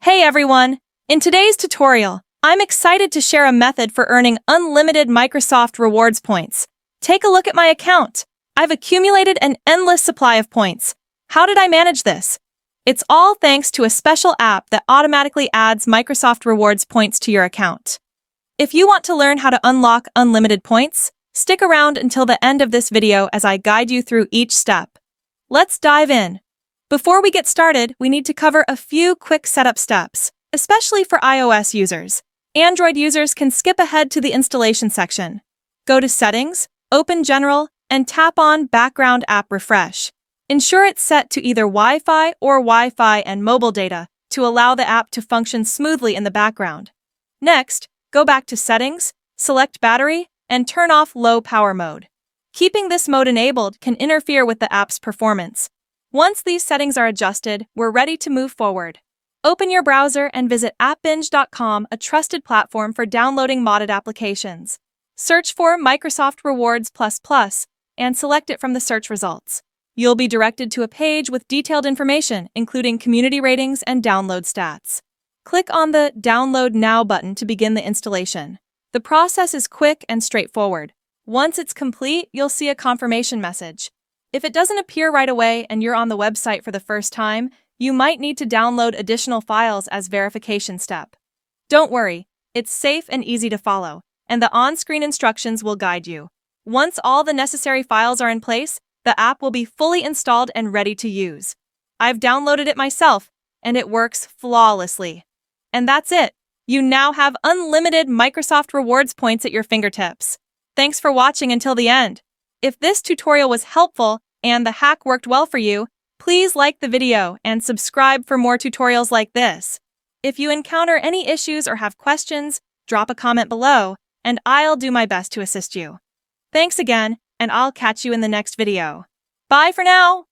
Hey everyone! In today's tutorial, I'm excited to share a method for earning unlimited Microsoft Rewards points. Take a look at my account. I've accumulated an endless supply of points. How did I manage this? It's all thanks to a special app that automatically adds Microsoft Rewards points to your account. If you want to learn how to unlock unlimited points, stick around until the end of this video as I guide you through each step. Let's dive in. Before we get started, we need to cover a few quick setup steps, especially for iOS users. Android users can skip ahead to the installation section. Go to Settings, open General, and tap on Background App Refresh. Ensure it's set to either Wi-Fi or Wi-Fi and mobile data to allow the app to function smoothly in the background. Next, go back to Settings, select Battery, and turn off Low Power Mode. Keeping this mode enabled can interfere with the app's performance. Once these settings are adjusted, we're ready to move forward. Open your browser and visit appbinge.com, a trusted platform for downloading modded applications. Search for Microsoft Rewards++ and select it from the search results. You'll be directed to a page with detailed information, including community ratings and download stats. Click on the Download Now button to begin the installation. The process is quick and straightforward. Once it's complete, you'll see a confirmation message. If it doesn't appear right away and you're on the website for the first time, you might need to download additional files as verification step. Don't worry, it's safe and easy to follow, and the on-screen instructions will guide you. Once all the necessary files are in place, the app will be fully installed and ready to use. I've downloaded it myself, and it works flawlessly. And that's it. You now have unlimited Microsoft Rewards points at your fingertips. Thanks for watching until the end. If this tutorial was helpful and the hack worked well for you, please like the video and subscribe for more tutorials like this. If you encounter any issues or have questions, drop a comment below, and I'll do my best to assist you. Thanks again, and I'll catch you in the next video. Bye for now!